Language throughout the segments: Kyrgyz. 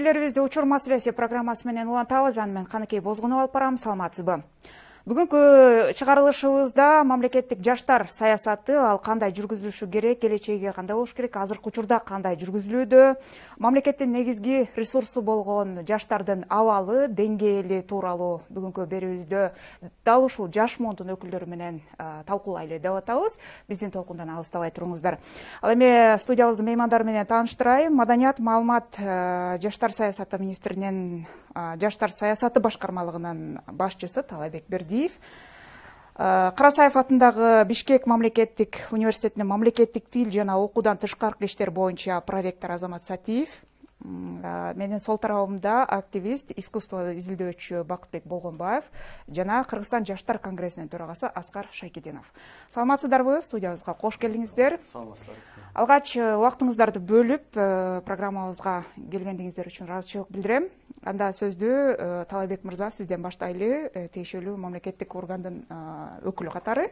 эфирлерибизди учур маселеси программасы менен улантабыз. Аны мен Каныкей Бозгунов алып барам. Саламатсызбы? Бүгүнкү чыгарылышыбызда мамлекеттик жаштар саясаты ал кандай жүргүзүлүшү керек, келечеги кандай болуш керек, азыркы учурда кандай жүргүзүлүүдө, мамлекеттин негизги ресурсу болгон жаштардын абалы, деңгээли тууралуу бүгүнкү берүүбүздө дал ушул жаш мондун өкүлдөрү менен талкуулайлы деп атабыз. Биздин толкундан алыстабай туруңуздар. Ал эми студиябыздын меймандары менен тааныштырайын. Маданият, маалымат, жаштар саясаты министринин жаштар саясаты башкармалыгынын башчысы Талайбек Бердиев, Карасаев атындагы Бишкек мамлекеттик университетинин мамлекеттик тил жана окуудан тышкаркы иштер боюнча проректор Азамат Сатиев, менин сол тарабымда активист, искусство изилдөөчү Бакытбек Болгонбаев жана Кыргызстан жаштар конгрессинин төрагасы Аскар Шайкединов. Саламатсыздарбы? Студиябызга кош келиңиздер. Саламатсыздар. Алгач убактыңыздарды бөлүп программабызга келгениңиздер үчүн ыраазычылык билдирем. Анда сөздү Талайбек мырза сизден баштайлы, тиешелүү мамлекеттик органдын өкүлү катары.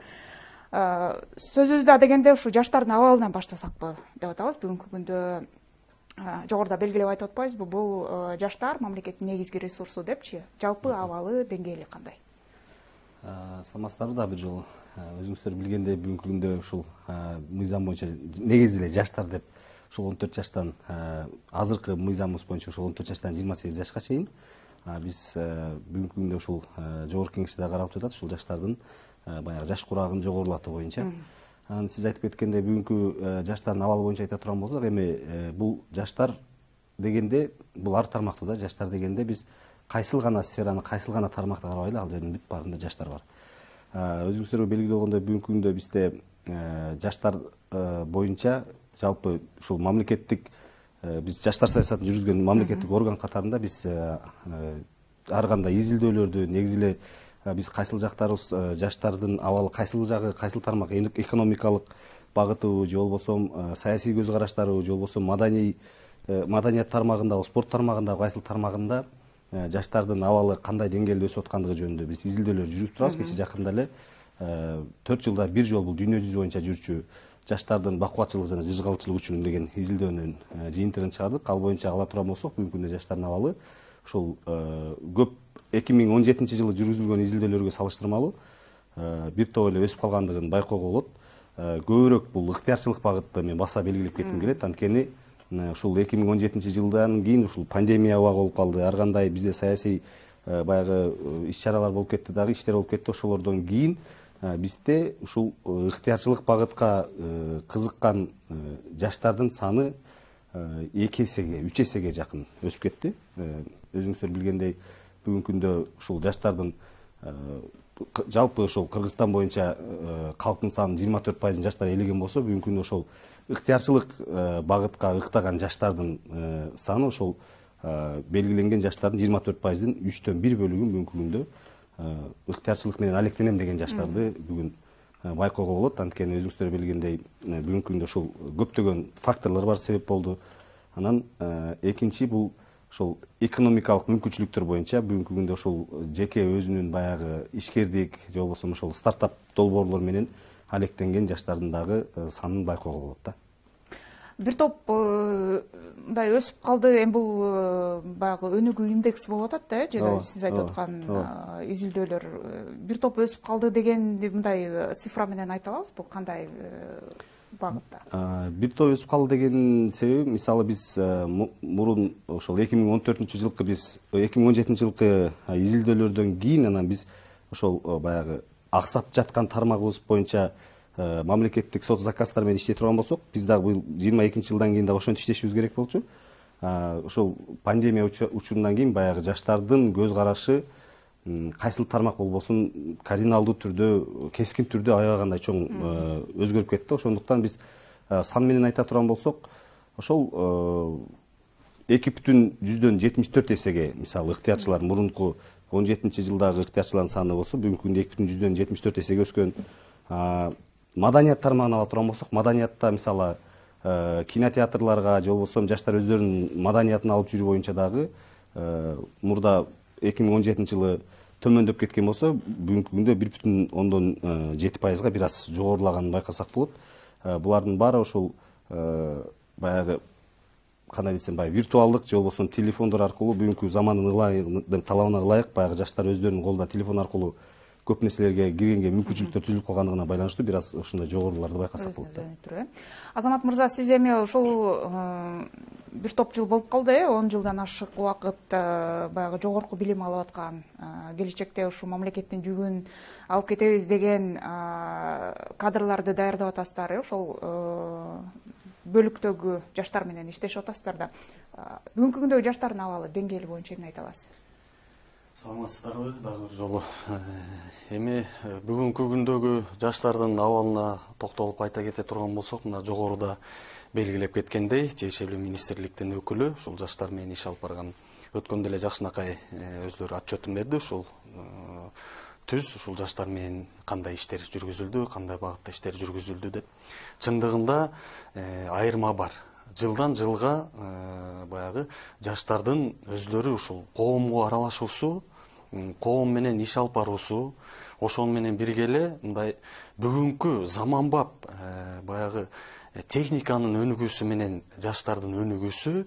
Сөзүбүздү адегенде ушу жаштардын абалынан баштасакпы деп атабыз. Бүгүнкү күндө жогоруда белгилеп айтып атпайбызбы, бул жаштар мамлекеттин негизги ресурсу депчи, жалпы абалы, деңгээли кандай? Саламатсыздарбы да бир жолу. Өзүңүздөр билгендей бүгүнкү күндө ушул мыйзам боюнча негизи эле жаштар деп ушул 14 жаштан азыркы мыйзамыбыз боюнча ушул 14 жаштан 28 жашка чейин биз бүгүнкү күндө ушул жогорку кеңеште каралып жатат ушул жаштардын баягы жаш курагын жогорулатуу боюнча. Сиз айтып кеткендей бүгүнкү жаштардын абалы боюнча айта турган болсок, эми бул жаштар дегенде бул ар тармактуу да. Жаштар дегенде биз кайсыл гана сфераны, кайсыл гана тармакты карабайлы, ал жердин бүт баарында жаштар бар. Өзүңүздөргө белгилүү болгондой бүгүнкү күндө бизде жаштар боюнча жалпы ушул мамлекеттик биз жаштар саясатын жүргүзгөн мамлекеттик орган катарында биз ар кандай изилдөөлөрдү негизи биз кайсыл жактарыбыз жаштардын абалы кайсыл жагы, кайсыл тармак, экономикалык багытыбы же болбосо саясий көз караштарыбы же болбосо маданият тармагындагы, спорт тармагындагы кайсыл тармагында жаштардын абалы кандай деңгээлде өсүп аткандыгы жөнүндө биз изилдөөлөр жүргүзүп турабыз. Кечээ жакында эле 4 жылда бир жол бул дүйнө жүзү боюнча жүрчү жаштардын бакубатчылыгы жана жыжгалчылык үчүн деген изилдөөнүн жыйынтыгын чыгардык. Ал боюнча ала турган болсок, бүгүнкү күндө жаштардын абалы ушул көп 2017 жылы жүргүзүлгөн изилдөөлөргө салыштырмалуу бир топ эле өсүп калгандыгын байкоого болот. Көбүрөөк бул ыктыярчылык багытты мен баса белгилеп кетким келет. Анткени ушул 2017 жылдан кийин ушул пандемия убагы болуп калды. Ар кандай бизде саясий баягы иш-чаралар болуп кетти дагы, иштер болуп кетти. Ошолордон кийин бизде ушул ыктыярчылык багытка кызыккан жаштардын саны 2 эсеге, 3 эсеге жакын өсүп кетти. Өзүңүздөр билгендей, бүгүнкү күндө ушул жаштардын жалпы ушул Кыргызстан боюнча калктын санынын 24% жаштар ээлеген болсо, бүгүнкү күндө ошол ыктыярчылык багытка ыктаган жаштардын саны ошол белгиленген жаштардын 24%-дин 3/1 бөлүгүн бүгүнкү күндө ыктыярчылык менен алектенем деген жаштарды бүгүн байкоого болот. Анткени өзүңүздөр билгендей, бүгүнкү күндө ушул көптөгөн факторлор бар, себеп болду. Анан экинчи бул ошол экономикалык мүмкүнчүлүктөр боюнча бүгүнкү күндө ошол жеке өзүнүн баягы ишкердик же болбосо ошол стартап долбоорлор менен алектенген жаштардын дагы санын байкоого болот да. Бир топ мындай өсүп калды. Эми бул баягы өнүгүү индекси болуп атат да, же сиз айтып аткан изилдөөлөр бир топ өсүп калды дегенди мындай цифра менен айта алабызбы? Кандай багытта? Бир топ өсүп калды деген себеби, мисалы биз мурун ошол 2014 жылкы биз 2017 жылкы изилдөөлөрдөн кийин анан биз ошол баягы аксап жаткан тармагыбыз боюнча мамлекеттик сот заказдар менен иштей турган болсок, биз дагы быйыл 22 жылдан кийин дагы ошентип иштешибиз керек болчу. Ошол пандемия учурунан кийин баягы жаштардын көз карашы кайсыл тармак болбосун кардиналдуу түрдө, кескин түрдө аябагандай чоң өзгөрүп кетти. Ошондуктан биз сан менен айта турган болсок, ошол 2,74 эсеге, мисалы ыктыярчылар мурунку 17 жылдагы ыктыярчылардын саны болсо, бүгүнкү күндө 2,74 эсеге өскөн. Маданият тармагын ала турган болсок, маданиятта мисалы кинотеатрларга же болбосо жаштар өздөрүнүн маданиятын алып жүрүү боюнча дагы мурда 2017 жылы төмөндөп кеткен болсо, бүгүнкү күндө 1,7%га бир аз жогорулаганын байкасак болот. Булардын баары ошол баягы кандай десем, баягы виртуалдык же болбосо телефондор аркылуу бүгүнкү замандын талабына ылайык баягы жаштар өздөрүнүн колунда телефон аркылуу көп нерселерге киргенге мүмкүнчүлүктөр түзүлүп калгандыгына байланыштуу бир аз ушундай жогоруларды байкасак болот да. Азамат мырза, сиз эми ушул бир топ жыл болуп калды, 10 жылдан ашык убакыт баягы жогорку билим алып аткан, келечекте ушул мамлекеттин жүгүн алып кетебиз деген кадрларды даярдап атасыздар. Ошол бөлүктөгү жаштар менен иштешип атасыздар да. Бүгүнкү күндөгү жаштардын абалы деңгээли боюнча эмне айта аласыз? Саламатсыздарбы? Дагы бир жолу. Эми бүгүнкү күндөгү жаштардын абалына токтолуп айта кете турган болсок, мына жогоруда белгилеп кеткендей, тиешелүү министрликтин өкүлү ушул жаштар менен иш алып барган өткөндө эле жакшынакай өзлөрү отчетун берди. Ушул ушул жаштар менен кандай иштер жүргүзүлдү, кандай багытта иштер жүргүзүлдү деп. Чындыгында айырма бар. Жылдан жылга баягы жаштардын өзлөрү ушул коомго аралашуусу, коом менен иш алып баруусу, ошол менен бирге эле мындай бүгүнкү заманбап баягы техниканын өнүгүүсү менен жаштардын өнүгүүсү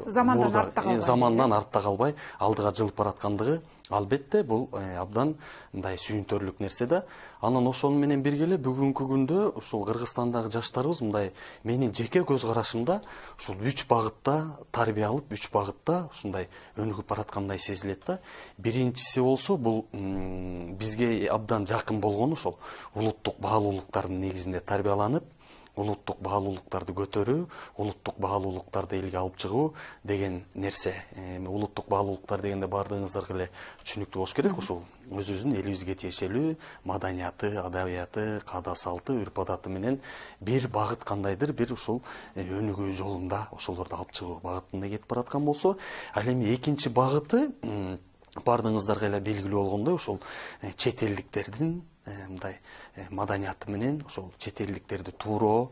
замандан артта калбай алдыга жылып бараткандыгы албетте бул абдан мындай сүйүнтөрлүк нерсе да. Анан ошол менен бирге эле бүгүнкү күндө ушул Кыргызстандагы жаштарыбыз мындай менин жеке көз карашымда ушул 3 багытта тарбия алып, 3 багытта ушундай өнүгүп бараткандай сезилет да. Биринчиси болсо бул бизге абдан жакын болгону ошол улуттук баалуулуктардын негизинде тарбияланып, улуттук баалуулуктарды көтөрүү, улуттук баалуулуктарды элге алып чыгуу деген нерсе. Улуттук баалуулуктар дегенде бардыгыңыздарга эле түшүнүктүү болуш керек. Ушул өзүбүздүн элибизге тиешелүү маданияты, адабияты, каада салты, үрп адаты менен бир багыт кандайдыр бир ушул өнүгүү жолунда ошолорду алып чыгуу багытында кетип бараткан болсо, ал эми экинчи багыты бардыгыңыздарга эле белгилүү болгондой ушул чет элдиктердин мындай маданияты менен ошол чет элдиктерди тууроо,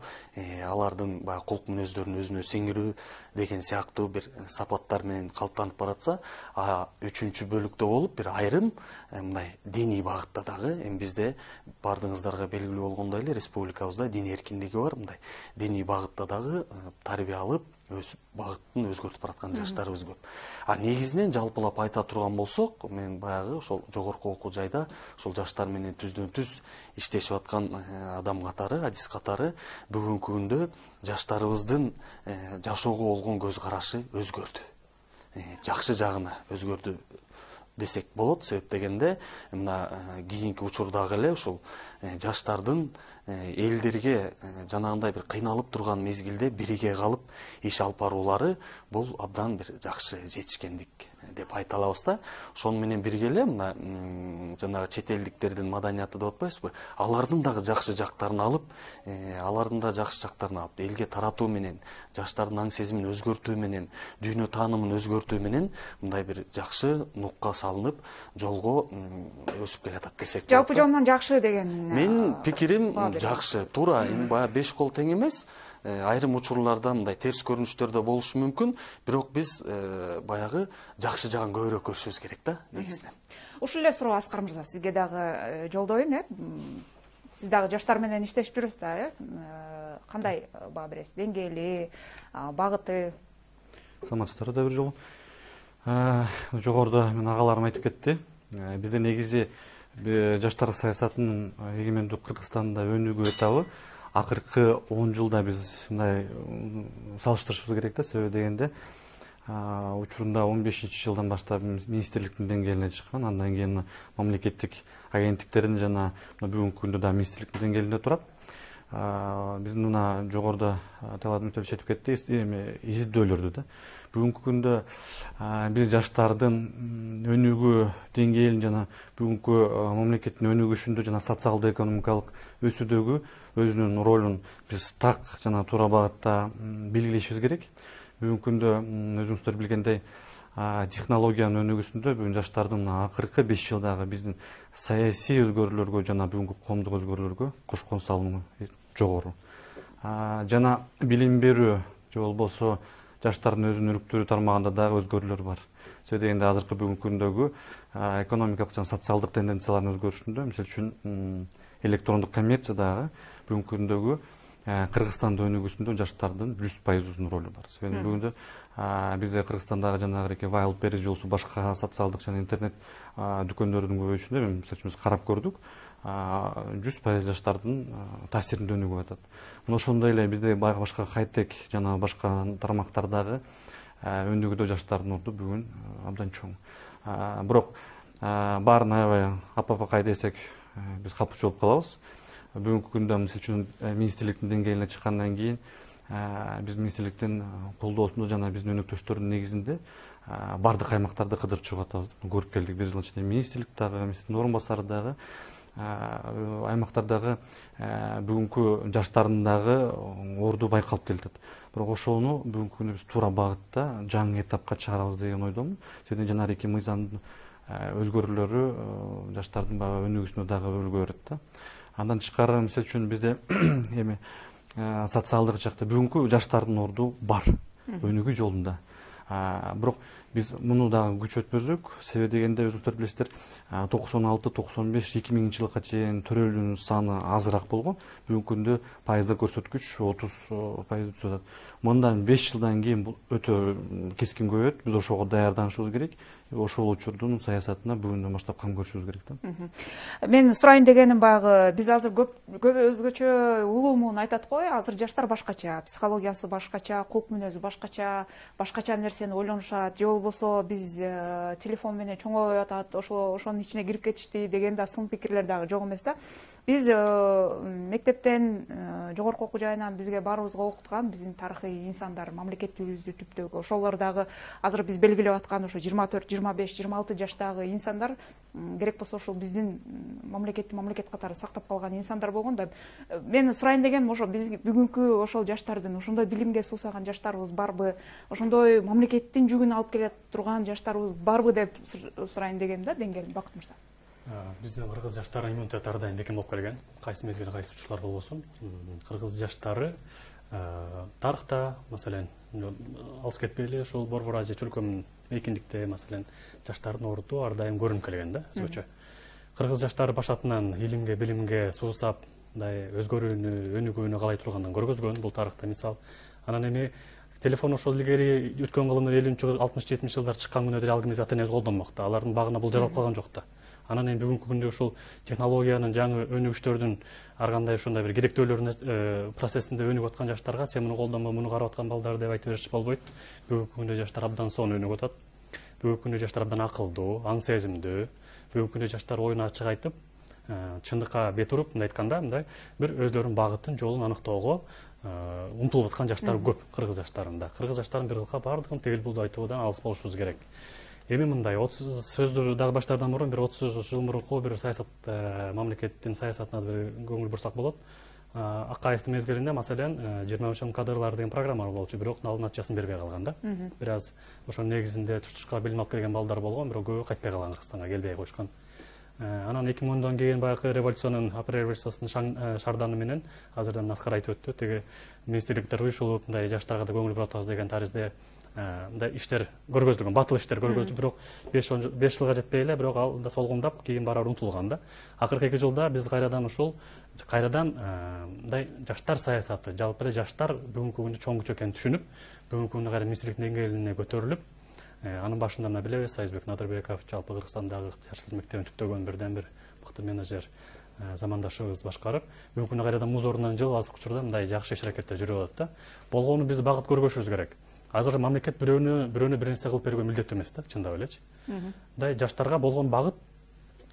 алардын баягы кулк мүнөздөрүн өзүнө сиңирүү деген сыяктуу бир сапаттар менен калыптанып баратса, үчүнчү бөлүктө болуп бир айрым мындай диний багытта дагы эми бизде бардыгыңыздарга белгилүү болгондой эле республикабызда дин эркиндиги бар. Мындай диний багытта дагы тарбия алып, өз багытын өзгөртүп бараткан жаштарыбыз көп. Негизинен жалпылап айта турган болсок, мен баягы ошол жогорку окуу жайда ошол жаштар менен түздөн-түз иштешип аткан адам катары, адис катары бүгүнкү күндө жаштарыбыздын жашоого болгон көз карашы өзгөрдү. Жакшы жагына өзгөрдү десек болот. Себеп дегенде мына кийинки учурдагы эле ушул жаштардын элдерге жанагындай бир кыйналып турган мезгилде бирге калып иш алып баруулары бул абдан бир жакшы жетишкендик деп айта алабыз да. Ошону менен бирге эле мына жанагы чет элдиктердин маданияты деп атпайсызбы? Алардын дагы жакшы жактарын алып, элге таратуу менен, жаштардын аң сезимин өзгөртүү менен, дүйнө таанымын өзгөртүү менен мындай бир жакшы нукка салынып, жолго өсүп келатат десек. Жалпы жонунан жакшы деген. Менин пикирим жакшы, туура. Эми баягы 5 кол тең эмес. Айрым учурларда мындай терс көрүнүштөр да болушу мүмкүн, бирок биз баягы жакшы жагын көбүрөөк көрүшүбүз керек да, негизинен. Ушул эле суроо Аскар мырза, сизге дагы жолдоюн, Сиз дагы жаштар менен иштешип жүрөсүз да, кандай баа бересиз? Деңгээли, багыты? Саламатсыздарбы да бир жолу. Жогоруда мен агаларым айтып кетти. Бизде негизи жаштар саясатынын эгемендүү Кыргызстанда өнүгүү этабы акыркы 10 жылда биз мындай салыштырышыбыз керек да. Себеби дегенде учурунда 15-жылдан баштап министрликтин деңгээлине чыккан, андан кийин мамлекеттик агенттиктердин жана бүгүнкү күндө да министрликтин деңгээлинде турат. Биздин мына жогоруда Талат Мектебич айтып кетти, изилдөөлөрдү да. Бүгүнкү күндө биз жаштардын өнүгүү деңгээлин жана бүгүнкү мамлекеттин өнүгүшүндө жана социалдык экономикалык өсүүдөгү өзүнүн ролун биз так жана туура багытта белгилешибиз керек. Бүгүнкү күндө өзүңүздөр билгендей технологиянын өнүгүүсүндө бүгүн жаштардын акыркы 5 жылдагы биздин саясий өзгөрүүлөргө жана бүгүнкү коомдук өзгөрүүлөргө кошкон салымы жогору. Жана билим берүү же болбосо жаштардын өзүн өнүктүрүү тармагында дагы өзгөрүүлөр бар. Себеби дегенде азыркы бүгүнкү күндөгү экономикалык жана социалдык тенденциялардын өзгөрүшүндө, мисалы үчүн электрондук коммерция дагы бүгүнкү күндөгү Кыргызстандын өнүгүүсүндө жаштардын 100% ролу бар. Себеби бүгүндө бизде Кыргызстандагы жанагы Wildberries жолсу башка социалдык жана интернет дүкөндөрдүн көбөйүшүндө мисалы үчүн биз карап көрдүк. 100% жаштардын таасиринде өнүгүп атат. Мына ошондой эле бизде башка хай-тек жана башка тармактардагы өнүгүүдө жаштардын орду бүгүн абдан чоң. Бирок баарын аябай апапакай десек биз калпчу болуп калабыз. Бүгүнкү күндө мисалы үчүн министрликтин деңгээлине чыккандан кийин биз министрликтин колдоосунда жана биздин өнөктөштөрдүн негизинде бардык аймактарды кыдырып чыгып атабыз. Көрүп келдик бир жыл ичинде министрлик дагы, министрдин орун басары дагы аймактардагы бүгүнкү жаштардын дагы орду байкалып келатат. Бирок ошону бүгүнкү күндө биз туура багытта жаңы этапка чыгарабыз деген ойдомун. Себеби жанагы мыйзамдын өзгөрүүлөрү жаштардын баягы өнүгүүсүнө дагы үлгү берет да. Андан тышкары мисалы үчүн бизде эми социалдык жакта бүгүнкү жаштардын орду бар өнүгүү жолунда. Бирок биз муну дагы күчөтпөсөк, себеби дегенде өзүңүздөр билесиздер, 96-95 2000 жылга чейин төрөлүүнүн саны азыраак болгон. Бүгүнкү күндө пайыздык көрсөткүч 30% түзүп атат. Мындан 5 жылдан кийин бул өтө кескин көбөйөт. Биз ошого даярданышыбыз керек. Ошол учурдун саясатына бүгүндөн баштап кам көрүшүбүз керек да. Мен сурайын дегеним баягы биз азыр көп өзгөчө улуумун айтат го, азыр жаштар башкача, психологиясы башкача, кулк мүнөзү башкача нерсени ойлонушат, же болбосо биз телефон менен чоңоюп атат, ошонун ичине кирип кетишти деген да сын пикирлер дагы жок эмес да. Биз мектептен жогорку окуу жайынан бизге баарыбызга окуткан биздин тарыхый инсандар, мамлекеттүүлүгүбүздү түптөгү ошолор дагы азыр биз белгилеп аткан ошо 24, 25, 26 жаштагы инсандар керек болсо ошол биздин мамлекет катары сактап калган инсандар болгон да. Мен сурайын дегеним ошо биз бүгүнкү ошол жаштардын ошондой билимге суусаган жаштарыбыз барбы, ошондой мамлекеттин жүгүн алып келе турган жаштарыбыз барбы деп сурайын дегеним да, Деңгел Бакыт мырза. Биздин кыргыз жаштары иммунитети ар дайым бекем болуп келген. Кайсы мезгил кайсы учурлар болбосун, кыргыз жаштары тарыхта, маселен, алыс кетпейли, ушул Борбор Азия чөлкөмүнүн эркиндикте, маселен, жаштардын орду ар дайым көрүнүп келген да, өзгөчө. Кыргыз жаштары башатынан илимге, билимге суусап, мындай өзгөрүүнү, өнүгүүнү каалай тургандан көргөзгөн, бул тарыхта мисал. Анан эми телефон ошол илгери өткөн кылымда 50-60, 70 жылдар чыккан күнү деле ал кезде ата энебиз колдонмокта. Алардын багына бул жаралып калган жок да. Анан эми бүгүнкү күндө ушул технологиянын жаңы өнүгүштөрдүн ар кандай ушундай бир керектөөлөрүнүн процессинде өнүгүп аткан жаштарга сен муну колдонмо, муну карап аткан балдар деп айта беришип болбойт. Бүгүнкү күндө жаштар абдан сонун өнүгүп атат. Бүгүнкү күндө жаштар абдан акылдуу, аң сезимдүү. Бүгүнкү күндө жаштар оюн ачык айтып, чындыкка бет уруп, мындай айтканда, мындай бир өздөрүнүн багытын, жолун аныктоого умтулуп аткан жаштар көп кыргыз жаштарында. Кыргыз жаштарын бир кылка бардыгын тегил булду айтуудан алыс болушубуз керек. Эми мындай 30 сөздү дагы баштаардан мурун бир 30 жыл мурунку бир саясат, мамлекеттин саясатына бир көңүл бурсак болот. Акаевдин мезгилинде маселен 23 кадрлар деген программа болчу, бирок натыйжасын бербей калган да. Бир аз ошонун негизинде туш-тушка билим алып келген балдар болгон, бирок көбү кайтпай калган, Кыргызстанга келбей коюшкан. Анан 2010дон кийин баягы революционун, апрель революциясынын шарданы менен азырдан Аскар айтып өттү, теги министрликтер уюшулуп, мындай жаштарга да көңүл буруп атабыз деген таризде мындай иштер көргөзүлгөн, батыл иштер көргөзүлүп, бирок 5 жылга жетпей эле, бирок ал да солгундап, кийин барар унутулган да. Акыркы 2 жылда биз кайрадан мындай жаштар саясаты, жалпы эле жаштар бүгүнкү күндө чоң күч экенин түшүнүп, бүгүнкү күндө кайра министрликтин деңгээлине көтөрүлүп, анын башында мына билебиз, Айзбек Надырбеков, жалпы Кыргызстандагы жаштар мектебин түптөгөн бирден бир мыкты менеджер замандашыбыз башкарып, бүгүнкү күндө кайрадан муз ордунан жыл азыркы учурда мындай жакшы иш аракеттер жүрүп атат да. Болгону биз багыт көргөзүшүбүз керек. Азыр мамлекет бирөөнү бир нерсе кылып берүүгө милдеттүү эмес да, чындап элечи. Мындай жаштарга болгон багыт,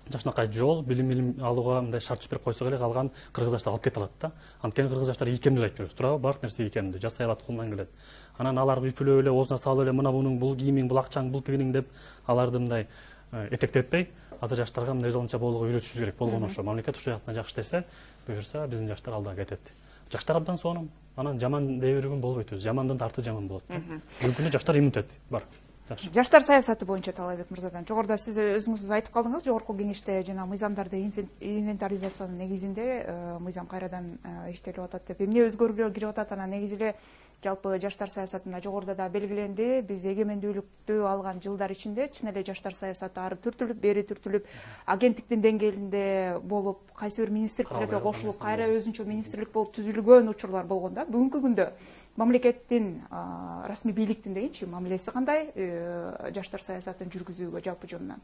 жашынакай жол, билим алууга мындай шарт берип койсок эле калган кыргыз жаштар алып кете алат да. Анткени кыргыз жаштар ийкемдүү айтып жүрөбүз, туурабы? Баардык нерсе ийкемдүү, жасай алат, колунан келет. Анан алар үпүлөп эле, оозуна салып эле, мына мунуң, бул кийимиң, бул акчаң, бул тигиниң деп аларды мындай этектетпей, азыр жаштарга мындай өзүнчө болууга үйрөтүшүбүз керек. Болгону ошо, мамлекет ушул жактан жакшы иштесе, буюрса биздин жаштар алдыга кетет. Жаштар абдан сонун. Анан жаман дей бергөн болбойт өзү. Жамандын арты жаман болот. Бүгүнкү күндө жаштар иммунитет бар. жакшы. Жаштар саясаты боюнча Талайбек мырзадан жогоруда сиз өзүңүз айтып калдыңыз, жогорку кеңеште жана мыйзамдарды инвентаризациянын негизинде мыйзам кайрадан иштелип атат деп. Эмне өзгөрүүлөр кирип атат, анан негизи эле жалпы жаштар саясатында жогоруда да белгиленди. Биз эгемендүүлүктү алган жылдар ичинде чын эле жаштар саясаты ары түртүлүп, бери түртүлүп, агенттиктин деңгээлинде болуп, кайсы бир министрликтерге кошулуп, кайра өзүнчө министрлик болуп түзүлгөн учурлар болгон да. Бүгүнкү күндө мамлекеттин, расмий бийликтин дегенчи мамилеси кандай жаштар саясатын жүргүзүүгө жалпы жөнүнөн?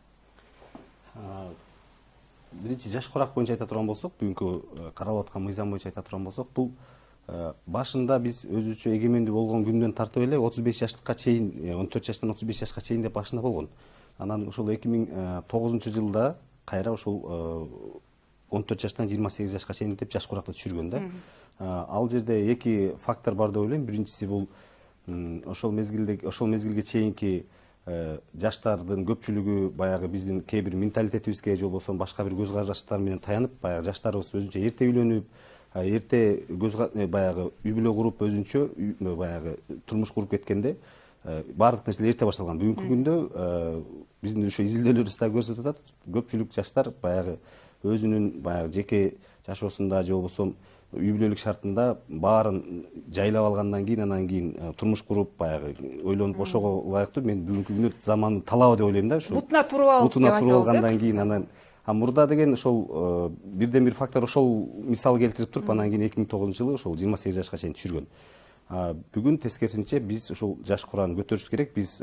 Биринчи жаш курак боюнча айта турган болсок, бүгүнкү каралып аткан мыйзам боюнча айта турган болсок, бул башында биз өзүнчө эгемендүү болгон күндөн тартып эле 35 жаштыкка чейин, 14 жаштан 35 жашка чейин деп башында болгон. Анан ушул 2009 жылда кайра ушул 14 жаштан 28 жашка чейин деп жаш куракты түшүргөн да. Ал жерде эки фактор бар деп ойлойм. Биринчиси бул ошол мезгилге чейинки жаштардын көпчүлүгү баягы биздин кээ бир менталитетибизге же болбосо башка бир көз караштар менен таянып, баягы жаштарыбыз өзүнчө эрте үйлөнүп, эрте баягы үй бүлө куруп, өзүнчө баягы турмуш куруп кеткенде баардык нерселер эрте башталган. Бүгүнкү күндө биздин ошо изилдөөлөрүбүз да көрсөтүп атат. Көпчүлүк жаштар баягы өзүнүн баягы жеке жашоосунда же болбосо үй бүлөлүк шартында баарын жайлап алгандан кийин, анан кийин турмуш куруп, баягы ойлонуп ошого ылайыктуу мен бүгүнкү күндө замандын талабы деп ойлойм да. Бутуна туруп алгандан кийин анан мурда деген ошол бирден бир фактор ошол мисал келтирип туруп, анан кийин 2009 жылы ошол 28 жашка чейин түшүргөн. Бүгүн тескерисинче биз ошол жаш курагын көтөрүш керек. Биз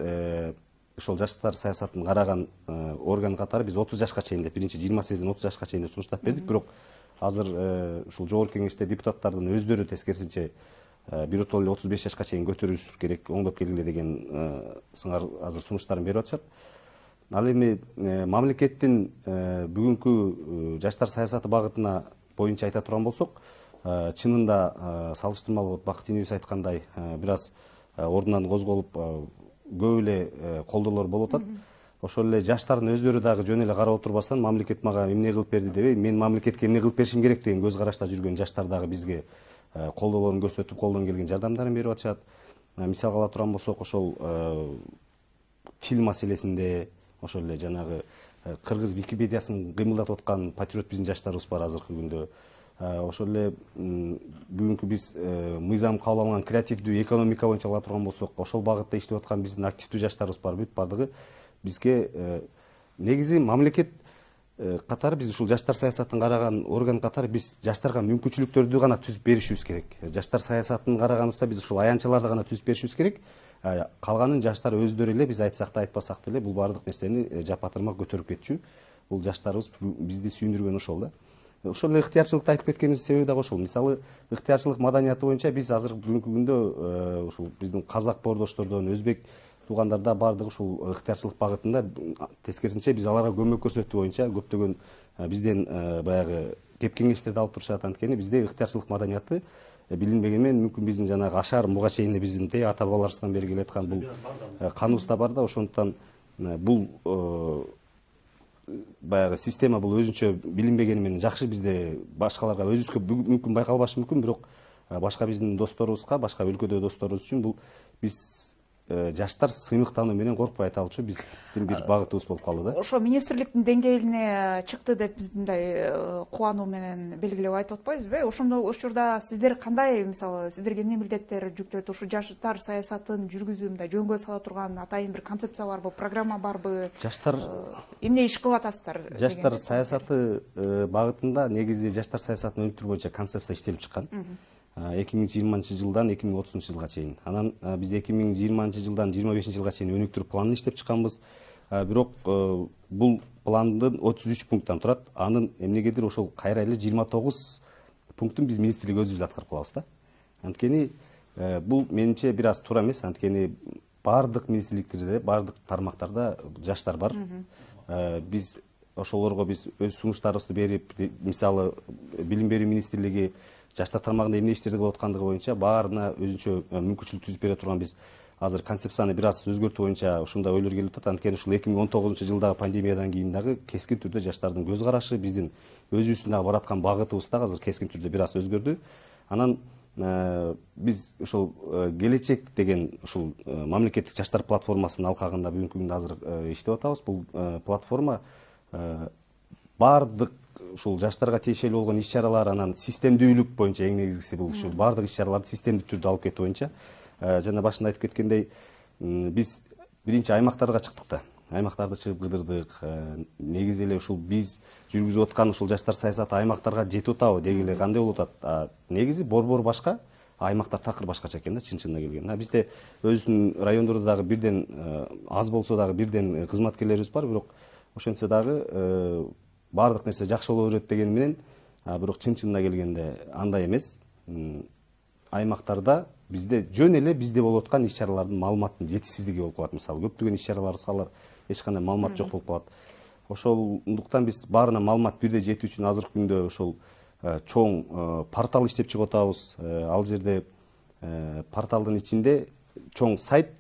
ошол жаштар саясатын караган орган катары биз 30 жашка чейин деп, биринчи 28ден 30 жашка чейин деп сунуштап бердик. Бирок азыр ушул жогорку кеңеште депутаттардын өздөрү тескерисинче биротоло эле 35 жашка чейин көтөрүш керек, оңдоп келгиле деген сыңар азыр сунуштарын берип атышат. Ал эми мамлекеттин бүгүнкү жаштар саясаты багытына боюнча айта турган болсок, чынында салыштырмалуу Бакыт инебиз айткандай бир аз ордунан козголуп көп эле колдоолор болуп атат. Ошол эле жаштардын өздөрү дагы жөн эле карап отурбастан мамлекет мага эмне кылып берди дебей, мен мамлекетке эмне кылып беришим керек деген көз карашта жүргөн жаштар дагы бизге колдоолорун көрсөтүп, колдон келген жардамдарын берип атышат. Мисалга ала турган болсок, ошол тил маселесинде ошол эле жанагы кыргыз Википедиясын кыймылдатып аткан патриот биздин жаштарыбыз бар азыркы күндө. Ошол эле бүгүнкү биз мыйзам кабыл алган креативдүү экономика боюнча ала турган болсок, ошол багытта иштеп аткан биздин активдүү жаштарыбыз бар. Бүт бардыгы бизге негизи мамлекет катары, биз ушул жаштар саясатын караган орган катары биз жаштарга мүмкүнчүлүктөрдү гана түзүп беришибиз керек. Жаштар саясатын караганыбызда биз ушул аянтчаларды гана түзүп беришибиз керек. Калганын жаштар өздөрү эле, биз айтсак да айтпасак деле бул баардык нерсени жапа-тырмак көтөрүп кетчү. Бул жаштарыбыз бизди сүйүндүргөн ошол да. Ошол эле ыктыярчылыкты айтып кеткенибиздин себеби дагы ошол. Мисалы, ыктыярчылык маданияты боюнча биз азыр бүгүнкү күндө ушул биздин казак боордоштордон, өзбек туугандарда баардыгы ушул ыктыярчылык багытында, тескерисинче биз аларга көмөк көрсөтүү боюнча көптөгөн бизден баягы кеп кеңештерди алып турушат. Анткени бизде ыктыярчылык маданияты билинбегенмен, мүмкүн биздин жанагы ашар буга чейин биздин ата бабаларыбыздан бери келаткан бул каныбызда бар да. Ошондуктан бул баягы система бул өзүнчө билинбегени менен жакшы, бизде башкаларга өзүбүзгө мүмкүн байкалбашы мүмкүн, бирок башка биздин досторубузга, башка өлкөдөгү досторубуз үчүн бул биз жаштар сыймыктануу менен коркпой айта алчу биздин бир багытыбыз болуп калды да. Ошо министрликтин деңгээлине чыкты деп биз мындай кубануу менен белгилеп айтып атпайбызбы? Ошондо учурда сиздер кандай, мисалы, сиздерге эмне милдеттер жүктөлөт? Ушу жаштар саясатын жүргүзүүндө жөнгө сала турган атайын бир концепция барбы, программа барбы? Жаштар эмне иш кылып атасыздар? Жаштар саясаты багытында негизи жаштар саясатын өнүктүрүү боюнча концепция иштелип чыккан. 2020 жылдан 2030 жылга чейин. Анан биз 2020 жылдан 25 жылга чейин өнүктүрүү планын иштеп чыкканбыз. Бирок бул пландын 33 пункттан турат. Анын эмнегедир ошол кайра эле 29 пунктун биз министрлик өзүбүз эле аткарып калабыз да. Анткени бул менимче бир аз туура эмес. Анткени баардык министрликтерде, баардык тармактарда жаштар бар. Биз ошолорго биз өз сунуштарыбызды берип, мисалы билим берүү министрлиги жаштар тармагында эмне иштерди кылып аткандыгы боюнча баарына өзүнчө мүмкүнчүлүк түзүп бере турган биз азыр концепцияны бир аз өзгөртүү боюнча ушундай ойлор келип атат. Анткени ушул 2019 жылдагы пандемиядан кийин дагы кескин түрдө жаштардын көз карашы, биздин өзүбүздүн дагы бараткан багытыбыз дагы азыр кескин түрдө бир аз өзгөрдү. Анан биз ошол келечек деген ушул мамлекеттик жаштар платформасынын алкагында бүгүнкү күндө азыр иштеп атабыз. Бул платформа баардык ушул жаштарга тиешелүү болгон иш-чаралар, анан системдүүлүк боюнча эң негизгиси бул ушул баардык иш-чараларды системдүү түрдө алып кетүү боюнча. Жана башында айтып кеткендей, биз биринчи аймактарга чыктык да. Аймактарды чыгып кыдырдык. Негизи эле ушул биз жүргүзүп аткан ушул жаштар саясаты аймактарга жетип атабы деги эле кандай болуп атат? Негизи борбор башка, аймактар такыр башкача экен да, чын-чынына келгенде. Бизде өзүбүздүн райондордо дагы бирден аз болсо дагы бирден кызматкерлерибиз бар, бирок ошентсе дагы баардык нерсе жакшы боло берет дегени менен, бирок чын-чынына келгенде андай эмес. Аймактарда бизде жөн эле бизде болуп аткан иш-чаралардын маалыматтын жетишсиздиги болуп калат. Мисалы, көптөгөн иш-чаралар эч кандай маалымат жок болуп калат. Ошондуктан биз баарына маалымат бирдей жетүү үчүн азыркы күндө ошол чоң портал иштеп чыгып атабыз. Ал жерде порталдын ичинде чоң сайт,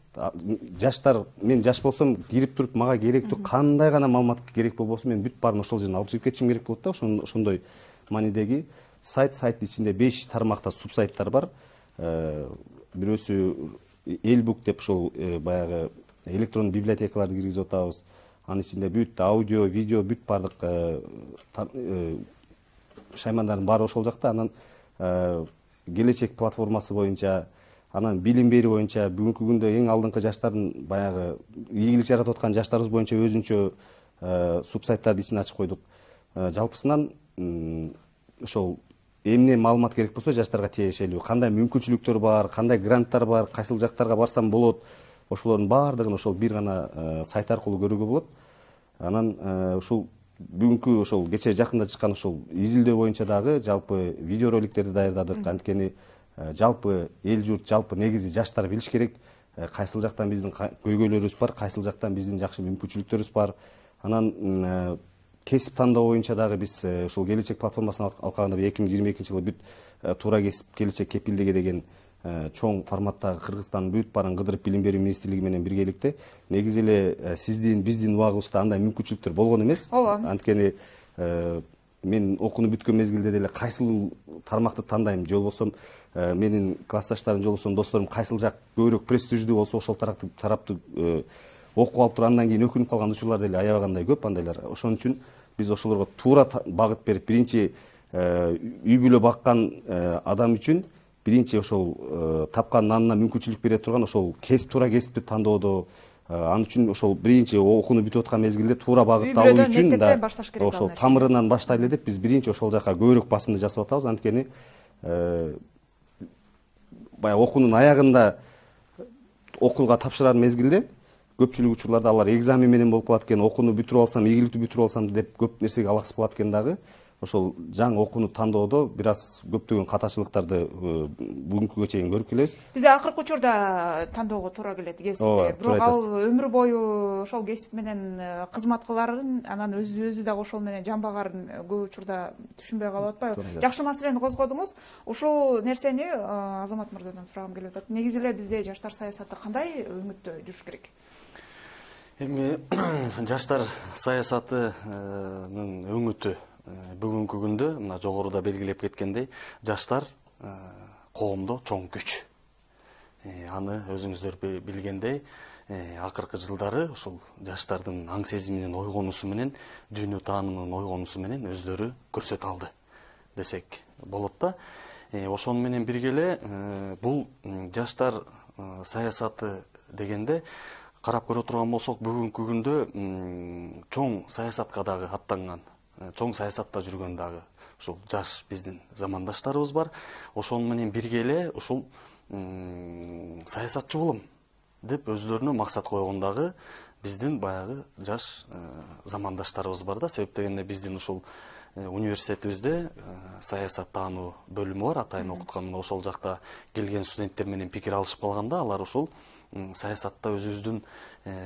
жаштар, мен жаш болсом кирип туруп мага керектүү кандай гана маалымат керек болбосун, мен бүт баарын ошол жерден алып чыгып кетишим керек болот да. Ошондой маанидеги сайттын ичинде 5 тармакта субсайттар бар. Бирөөсү элбук деп ошол баягы электрондук библиотекаларды киргизип атабыз. Анын ичинде бүт аудио, видео, бүт баардык шаймандардын баары ошол жакта. Анан келечек платформасы боюнча, анан билим берүү боюнча бүгүнкү күндө эң алдыңкы жаштардын баягы ийгилик жаратып аткан жаштарыбыз боюнча өзүнчө субсайттарды ичине ачып койдук. Жалпысынан ошол эмне маалымат керек болсо жаштарга тиешелүү, кандай мүмкүнчүлүктөр бар, кандай гранттар бар, кайсыл жактарга барсам болот, ошолордун баардыгын ошол бир гана сайт аркылуу көрүүгө болот. Анан ушул бүгүнкү ошол кечээ жакында чыккан ошол изилдөө боюнча дагы жалпы видеороликтерди даярдадык. Анткени жалпы эл журт, жалпы негизи жаштар билиш керек, кайсыл жактан биздин көйгөйлөрүбүз бар, кайсыл жактан биздин жакшы мүмкүнчүлүктөрүбүз бар. Анан кесип тандоо боюнча дагы биз ушул келечек платформасынын алкагында 2022 жылы бүт туура кесип келечек кепилдиги деген чоң форматтагы Кыргызстандын бүт баарын кыдырып билим берүү министрлиги менен биргеликте. Негизи эле сиздин, биздин убагыбызда андай мүмкүнчүлүктөр болгон эмес. Анткени мен окууну бүткөн мезгилде деле кайсыл тармакты тандайм, же болбосо менин классташтарым, же болбосо досторум кайсыл жак көбүрөөк престиждүү болсо ошол тарапты окуп алып туруп андан кийин өкүнүп калган учурлар деле аябагандай көп андайлар. Ошон үчүн биз ошолорго туура багыт берип, биринчи үй бүлө баккан адам үчүн биринчи ошол тапкан нанына мүмкүнчүлүк бере турган ошол туура кесипти тандоодо, ал үчүн ошол биринчи окууну бүтүп аткан мезгилде туура багытты алуу үчүн да ошол тамырынан баштайлы деп биз биринчи ошол жака көбүрөөк басымды жасап атабыз. Анткени баягы окуунун аягында окууга тапшырар мезгилде көпчүлүк учурларда алар экзамен менен болуп калат экен, окууну бүтүрүп алсам, ийгиликтүү бүтүрүп алсам деп көп нерсеге алаксып калат экен дагы. Ошол жаңы окууну тандоодо бир аз көптөгөн катачылыктарды бүгүнкүгө чейин көрүп келебиз. Бизде акыркы учурда тандоого туура келет кесипти. Бирок ал өмүр бою ошол кесип менен кызмат кыларын, анан өзү дагы ошол менен жамбагарын көп учурда түшүнбөй калып атпайбы? Жакшы маселени козгодуңуз. Ушул нерсени Азамат мырзадан сурагым келип атат. Негизи эле бизде жаштар саясаты кандай өңүттө жүрүш керек? Эми жаштар саясатынын өңүтү бүгүнкү күндө мына жогоруда белгилеп кеткендей, жаштар коомдо чоң күч. Аны өзүңүздөр билгендей, акыркы жылдары ушул жаштардын аң сезиминин ойгонусу менен, дүйнө таанымынын ойгонусу менен өздөрү көрсөтө алды десек болот да. Ошону менен бирге эле бул жаштар саясаты дегенде карап көрө турган болсок, бүгүнкү күндө чоң саясатка дагы аттанган, чоң саясатта жүргөн дагы ушул жаш биздин замандаштарыбыз бар. Ошону менен бирге эле ушул саясатчы болом деп өздөрүнө максат койгон дагы биздин баягы жаш замандаштарыбыз бар да. Себеп дегенде биздин ушул университетибизде саясат таануу бөлүмү бар, атайын окуткан. Ошол жакта келген студенттер менен пикир алышып калганда, алар ушул саясатта өзүбүздүн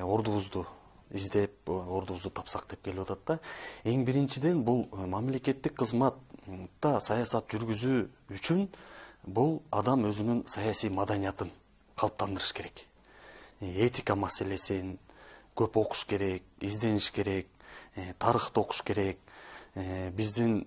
ордубузду издеп, ордубузду тапсак деп келип атат да. Эң биринчиден бул мамлекеттик кызматта саясат жүргүзүү үчүн бул адам өзүнүн саясий маданиятын калыптандырыш керек. Этика маселесин көп окуш керек, издениш керек, тарыхты окуш керек, биздин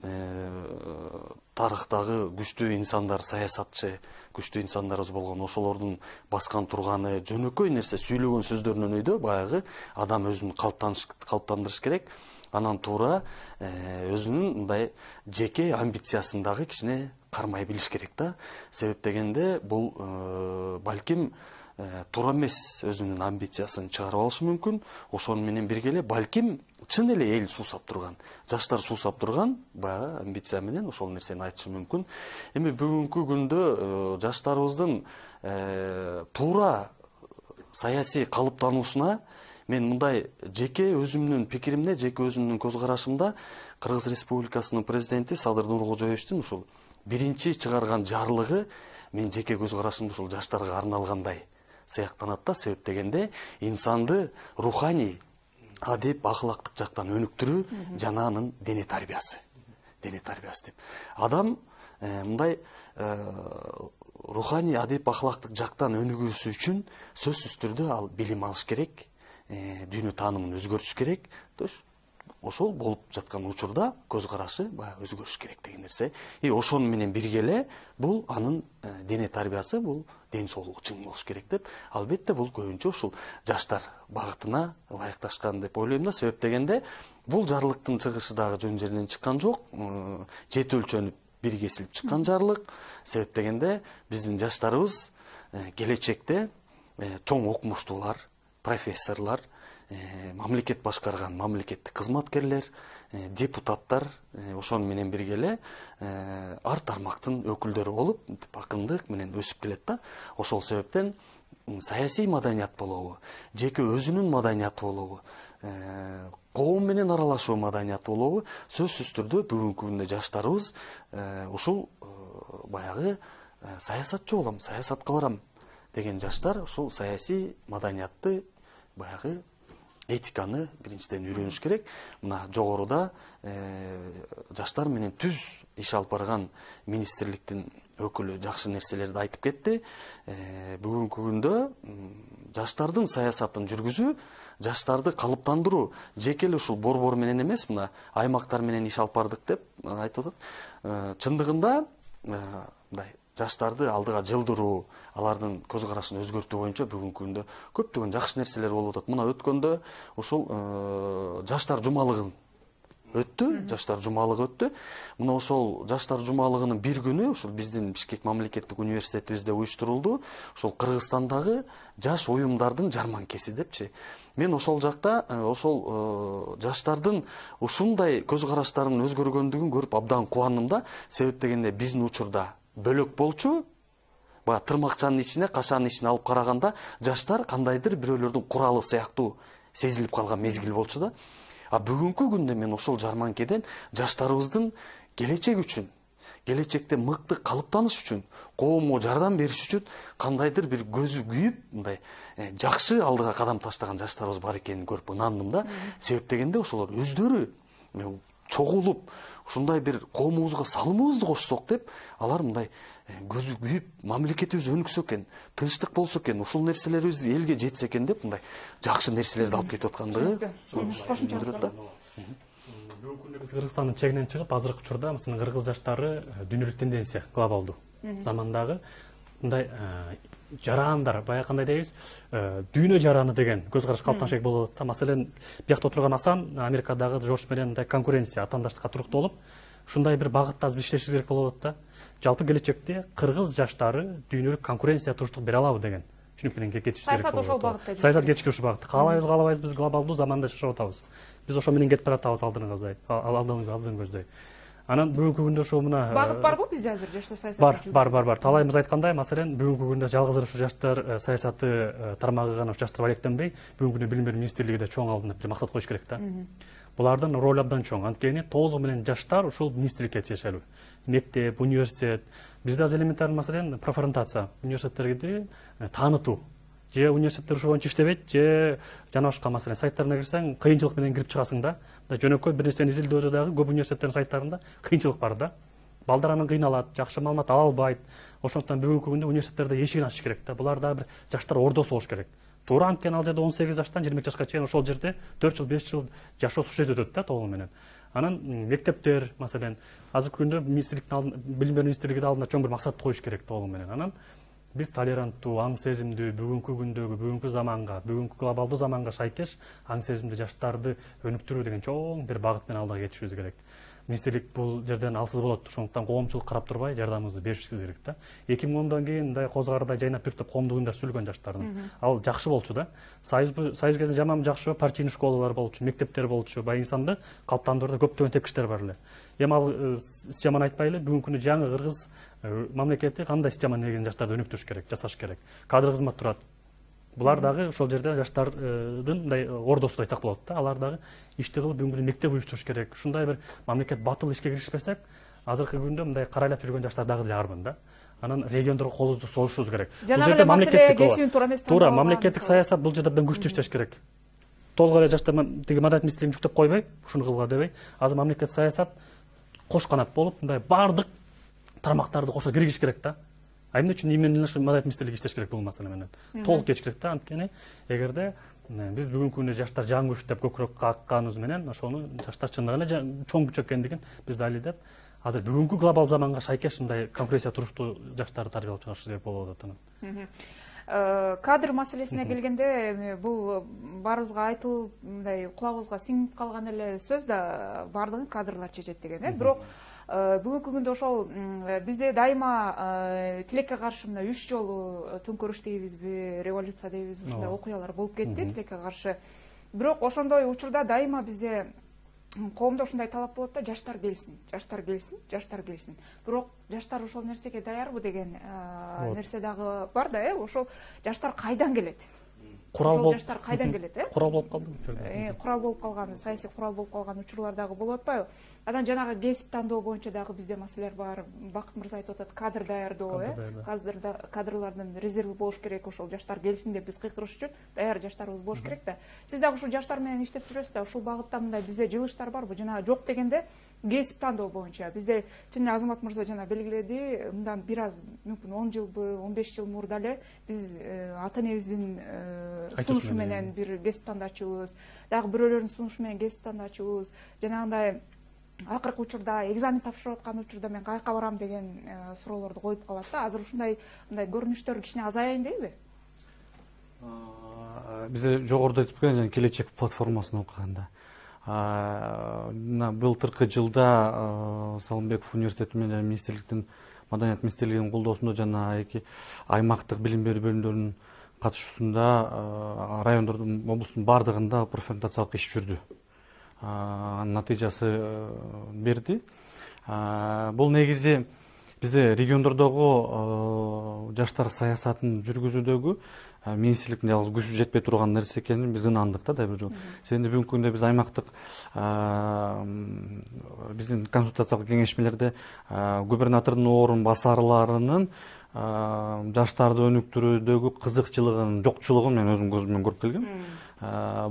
тарыхтагы күчтүү инсандар, саясатчы күчтүү инсандарыбыз болгон ошолордун баскан турганы жөнөкөй нерсе сүйлөгөн сөздөрүнөн өйдө баягы адам өзүн калыптандырыш керек. Анан туура өзүнүн мындай жеке амбициясын дагы кичине кармай билиш керек да. Себеп дегенде бул балким туура эмес өзүнүн амбициясын чыгарып алышы мүмкүн. Ошону менен бирге эле балким чын эле эл суусап турган, жаштар суусап турган баягы амбиция менен ошол нерсени айтышы мүмкүн. Эми бүгүнкү күндө жаштарыбыздын туура саясий калыптануусуна мен мындай жеке өзүмдүн пикиримде, жеке өзүмдүн көз карашымда Кыргыз Республикасынын президенти Садыр Нуркожоевичтин ушул биринчи чыгарган жарлыгы мен жеке көз карашымда ушул жаштарга арналгандай сыяктанат да. Себеп дегенде инсанды руханий, адеп, ахлактык жактан өнүктүрүү жана анын дене тарбиясы деп. Адам мындай руханий, адеп, ахлактык жактан өнүгүүсү үчүн сөзсүз түрдө ал билим алыш керек, дүйнө таанымын өзгөртүш керек. Ошол болуп жаткан учурда көз карашы баягы өзгөрүш керек деген нерсе. Ошону менен бирге эле бул анын дене тарбиясы, бул ден соолугу чың болуш керек деп. Албетте бул көбүнчө ушул жаштар багытына ылайыкташкан деп ойлойм да. Себеп дегенде бул жарлыктын чыгышы дагы жөн жеринен чыккан жок. Жети өлчөнүп бир кесилип чыккан жарлык. Себеп дегенде биздин жаштарыбыз келечекте чоң окумуштуулар, профессорлор, мамлекет башкарган мамлекеттик кызматкерлер, депутаттар, ошону менен бирге эле ар тармактын өкүлдөрү болуп, акындык менен өсүп келет да. Ошол себептен саясий маданият болобу, жеке өзүнүн маданияты болобу, коом менен аралашуу маданияты болобу, сөзсүз түрдө бүгүнкү күндө жаштарыбыз ушул баягы саясатчы болом, саясатка барам деген жаштар ушул саясий маданиятты, баягы этиканы биринчиден үйрөнүш керек. Мына жогоруда жаштар менен түз иш алып барган министрликтин өкүлү жакшы нерселерди айтып кетти. Бүгүнкү күндө жаштардын саясатын жүргүзүү, жаштарды калыптандыруу жеке эле ушул борбор менен эмес, мына аймактар менен иш алып бардык деп айтып атат. Чындыгында мындай жаштарды алдыга жылдыруу, алардын көз карашын өзгөртүү боюнча бүгүнкү күндө көптөгөн жакшы нерселер болуп атат. Мына өткөндө ушул жаштар жумалыгын өттү, жаштар жумалыгы өттү. Мына ошол жаштар жумалыгынын бир күнү ушул биздин Бишкек мамлекеттик университетибизде уюштурулду. Ушул Кыргызстандагы жаш уюмдардын жарманкеси депчи. Мен ошол жакта ошол жаштардын ушундай көз караштарынын өзгөргөндүгүн көрүп абдан кубандым да. Себеп дегенде биздин учурда бөлөк болчу, баягы тырмакчанын ичине, кашанын ичине алып караганда жаштар кандайдыр бирөөлөрдүн куралы сыяктуу сезилип калган мезгил болчу да. Бүгүнкү күндө мен ошол жарманкеден жаштарыбыздын келечек үчүн, келечекте мыкты калыптаныш үчүн, коомго жардам бериш үчүн кандайдыр бир көзү күйүп, мындай жакшы алдыга кадам таштаган жаштарыбыз бар экенин көрүп ынандым да. Себеп дегенде ошолор өздөрү чогулуп, ушундай бир коомубузга салымыбызды кошсок деп, алар мындай көзү күйүп, мамлекетибиз өнүксө экен, тынчтык болсо экен, ушул нерселерибиз элге жетсе экен деп, мындай жакшы нерселерди алып кетип аткандыгы билдирет да. Бүгүнкү күндө биз Кыргызстандын чегинен чыгып, азыркы учурда мисалы кыргыз жаштары дүйнөлүк тенденция, глобалдуу замандагы мындай жарандар, баягы кандай дейбиз, дүйнө жараны деген көз караш калыптанышат болот да. Маселен, биякта отурган Асан Америкадагы Жорж менен мындай конкуренция, атаандаштыкка туруктолуп, ушундай бир багытта биз иштешибиз керек болуп атат да. Жалпы келечекте кыргыз жаштары дүйнөлүк конкуренция туруштук бере алабы деген түшүнүк менен кетишибиз керек болот. Саясат ошол багытта. Саясат кетишке ушул багытта. Каалайбыз, биз глобалдуу заманда жашап атабыз. Биз ошо менен кетип баратабыз алдын көздөй. Анан бүгүнкү күндө ошо мына багыт барбы бизде азыр жаштар саясаты? Бар. Талайымыз айткандай, маселен, бүгүнкү күндө жалгыз ушу жаштар саясаты тармагы гана жаштар алектенбей, бүгүнкү күндө Билим берүү министрлиги да чоң алдына бир максат коюш керек да. Булардын ролу абдан чоң. Анткени толугу менен жаштар ушул министрликке тиешелүү. Мектеп, университет, бизде аз элементарный маселен профориентация, университеттерди таанытуу. Же университеттер ушул боюнча иштебейт, же жана башка маселен сайттарына кирсең, кыйынчылык менен кирип чыгасың да. Жөнөкөй бир нерсени изилдөөдө дагы көп университеттердин сайттарында кыйынчылык бар да. Балдар анан кыйналат, жакшы маалымат ала албайт. Ошондуктан бүгүнкү күндө университеттерде эшигин ачыш керек да. Булар дагы бир жаштар ордосу болуш керек. Туура анткени ал жерде 18 жаштан 22 жашка чейин ошол жерде 4 жыл, 5 жыл жашоо ушул жерде өтөт да толугу менен. Анан мектептер, маселен, азыркы күндө билим берүү министрлиги алдына чоң бир максат коюш керек толугу менен. Анан биз толеранттуу, аң сезимдүү, бүгүнкү күндөгү, бүгүнкү заманга, бүгүнкү глобалдуу заманга шайкеш аң сезимдүү жаштарды өнүктүрүү деген чоң бир багыт менен алдыга кетишибиз керек. Министрлик бул жерден алсыз болот. Ошондуктан коомчулук карап турбай жардамыбызды беришибиз керек да. 2010 кийин мындай козгарда жайнап жүрүп коомдук уюмдар сүйлөгөн жаштардын. Ал жакшы болчу да. Союз кезинде жаман жакшы партийный школалар болчу, мектептер болчу. Бай инсанды калыптандырууда көптөгөн тепкичтер бар эле. Эми ал системаны айтпай эле, бүгүнкү күндө жаңы кыргыз мамлекети кандай система негизинде жаштарды өнүктүрүш керек, жасаш керек. Кадр кызмат турат. Булар дагы ошол жерде жаштардын мындай ордосу айтсак болот да. Алар дагы ишти кылып бүгүнкү мектеп уюштуруш керек. Ушундай бир мамлекет батыл ишке киришпесек, азыркы күндө мындай карайлап жүргөн жаштар дагы деле армын да. Анан региондорго колубузду созушубуз керек. Бул жерде мамлекеттик туура мамлекеттик саясат бул жерде абдан күчтүү иштеш керек. Толук эле жаштар тиги маданият министрлигин жүктөп койбой, ушуну кылгыла дебей, азыр мамлекеттик саясат кош канат болуп, мындай бардык тармактарды кошо киргизиш керек да. Эмне үчүн именно ушу маданият министрлиги иштеш керек бул маселе менен. Толук кетиш керек да. Анткени эгерде биз бүгүнкү күндө жаштар жаңы күч деп көкүрөк какканыбыз менен ошону жаштар чындыгында чоң күч экендигин биз дали деп азыр бүгүнкү глобал заманга шайкеш мындай конкуренция туруштуу жаштарды тарбиялап чыгарыш себеп болуп атат. Кадр маселесине келгенде бул баарыбызга айтылып, мындай кулагыбызга сиңип калган эле сөз да бардыгын кадрлар чечет деген, бирок бүгүнкү күндө ошол бизде дайыма тилекке каршы мына 3 жолу төңкөрүш дейбизби, революция дейбизби, ушундай окуялар болуп кетти тилекке каршы. Бирок ошондой учурда дайыма бизде коомдо ушундай талап болот да, жаштар келсин, жаштар келсин, жаштар келсин. Бирок жаштар ошол нерсеге даярбы деген нерсе дагы бар да, ошол жаштар кайдан келет? Ошол жаштар кайдан келет, Курал болуп калды. Курал болуп калган, саясий курал болуп калган учурлар дагы болуп атпайбы? Анан жанагы кесип тандоо боюнча дагы бизде маселелер бар. Бакыт мырза айтып атат, кадр даярдоо, кадрлардын резерви болуш керек, ошол жаштар келсин деп биз кыйкырыш үчүн даяр жаштарыбыз болуш керек да. Сиз дагы ушул жаштар менен иштеп жүрөсүз да, ушул багытта мындай бизде жылыштар барбы? Жана жок дегенде кесип тандоо боюнча бизде чын Азамат мырза жана белгиледи, мындан бир аз мүмкүн 10 жылбы, 15 жыл мурда эле биз ата энебиздин сунушу менен бир кесип тандачубуз, дагы бирөөлөрдүн сунушу менен кесип тандачубуз. Жанагындай акыркы учурда экзамен тапшырып аткан учурда мен каяка барам деген суроолорду коюп калат да. Азыр ушундай мындай көрүнүштөр кичине азайайын дейби? Бизде жогоруда айтып кеткен жана келечек платформасын окуганда былтыркы жылда Салымбеков университети менен жана министрликтин маданият министрлигинин колдоосунда жана эки аймактык билим берүү бөлүмдөрүнүн катышуусунда райондордун, облустун бардыгында профориентациялык иш жүрдү. Натыйжасы берди. Бул негизи бизде региондордогу жаштар саясатын жүргүзүүдөгү министрликтин жалгыз күчү жетпей турган нерсе экенин биз ынандык да бир жол. Себеби бүгүнкү күндө биз аймактык биздин консультациялык кеңешмелерде губернатордун орун басарларынын жаштарды өнүктүрүүдөгү кызыкчылыгынын жокчулугун мен өзүм көзүм менен көрүп келгем.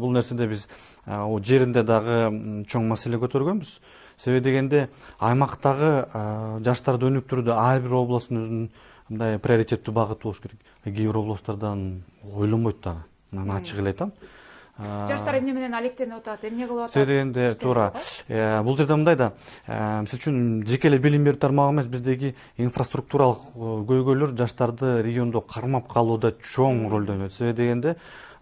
Бул нерседе биз жеринде дагы чоң маселе көтөргөнбүз. Себеби дегенде аймактагы жаштарды өнүктүрүүдө ар бир областтын өзүнүн мындай приоритеттүү багыты болуш керек. Кээ бир областтардан ойлонбойт дагы. Мен ачык эле айтам. Жаштар эмне менен алектенип атат, эмне кылып атат? Себеби дегенде туура. Бул жерде мындай да, мисалы үчүн жеке эле билим берүү тармагы эмес, биздеги инфраструктуралык көйгөйлөр жаштарды региондо кармап калууда чоң ролду ойнойт. Себеби дегенде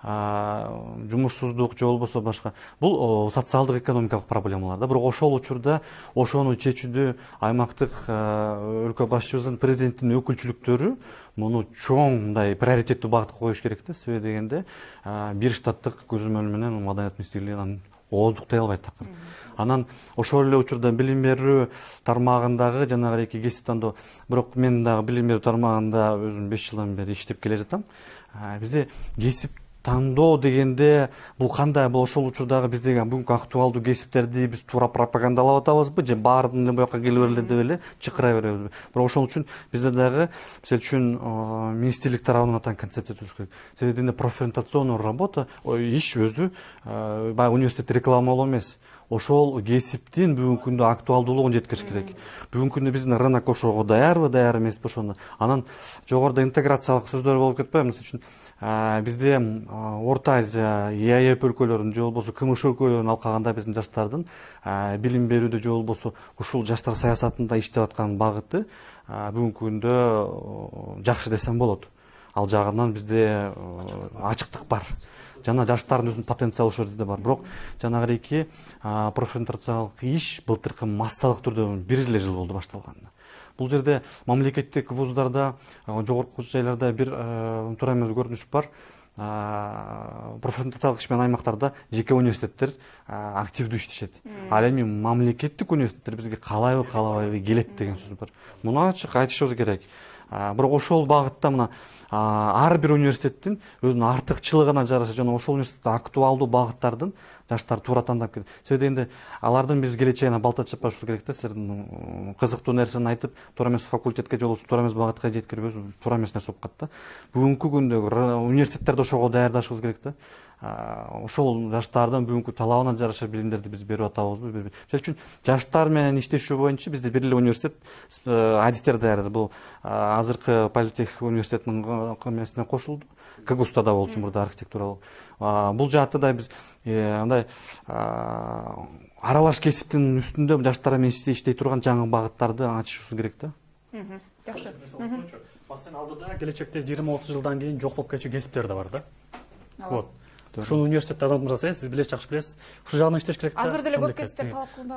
жумушсуздук же болбосо башка бул социалдык экономикалык проблемалар да. Бирок ошол учурда ошону чечүүдө аймактык өлкө башчыбыздын, президенттин өкүлчүлүктөрү муну чоң мындай приоритеттүү багытка коюш керек да. Себеби дегенде бир штаттык көзөмөл менен маданият министрлиги анан ооздуктай албайт такыр. Анан ошол эле учурда билим берүү тармагындагы жанагы эки кесип тандоо, бирок мен дагы билим берүү тармагында өзүм 5 жылдан бери иштеп келе жатам. Бизде кесип тандоо дегенде бул кандай, бул ошол учурдагы биздеги бүгүнкү актуалдуу кесиптерди биз туура пропагандалап атабызбы же баардын эле буяка келе берле деп эле чыкырай беребизби? Бирок ошол үчүн бизде дагы мисалы үчүн министрлик тарабынан атан концепция түзүш керек. Себеби профориентационный работа иш өзү баягы университет рекламалоо эмес. ошол кесиптин бүгүнкү күндө актуалдуулугун жеткириш керек. Бүгүнкү күндө биздин рынок ошого даярбы, даяр эмеспи ошону. Анан жогоруда интеграциялык сөздөр болуп кетпейби? Мисалы үчүн бизде Орто Азия, ЕАЭП өлкөлөрүнүн же болбосо КМШ өлкөлөрүнүн алкагында биздин жаштардын билим берүүдө же болбосо ушул жаштар саясатында иштеп аткан багыты бүгүнкү күндө жакшы десем болот. Ал жагынан бизде ачыктык бар. Жана жаштардын өзүнүн потенциалы ошол жерде бар. Бирок жанагыдейки профориентациялык иш былтыркы массалык түрдө бир эле жыл болду башталганына. Бул жерде мамлекеттик вуздарда, жогорку жайларда бир туура эмес көрүнүш бар. Профориентациялык иш менен аймактарда жеке университеттер активдүү иштешет. Ал эми мамлекеттик университеттер бизге каалайбы, каалабайбы келет деген сөз бар. Муну ачык айтышыбыз керек. Бирок ошол багытта мына ар бир университеттин өзүнүн артыкчылыгына жараша жана ошол университетте актуалдуу багыттардын жаштар туура тандап келет. Себеби дегенде алардын биз келечегине балта чаппашыбыз керек да. Силердин кызыктуу нерсени айтып, туура эмес факультетке же болбосо туура эмес багытка жеткирбөйбүз, туура эмес нерсе болуп калат да. Бүгүнкү күндөгү университеттерди ошого даярдашыбыз керек да. Ошол жаштардын бүгүнкү талабына жараша билимдерди биз берип атабызбы, бербейбизби? Мисалы үчүн жаштар менен иштешүү боюнча бизде бир эле университет адистер даярдайт. Бул азыркы политех университетинин эмесине кошулду. КГУСта да болчу мурда архитектуралык. Бул жаатта да биз андай аралаш кесиптин үстүндө жаштар менен иштей турган жаңы багыттарды ачышыбыз керек да. Жакшы. Маселен алдыда келечекте 20-30 жылдан кийин жок болуп кетчү кесиптер да бар да. Вот. Ушуну университетте азамат мырза, сиз билесиз, жакшы билесиз. Ушул жагынан иштеш керек да. Азыр деле көп кесиптер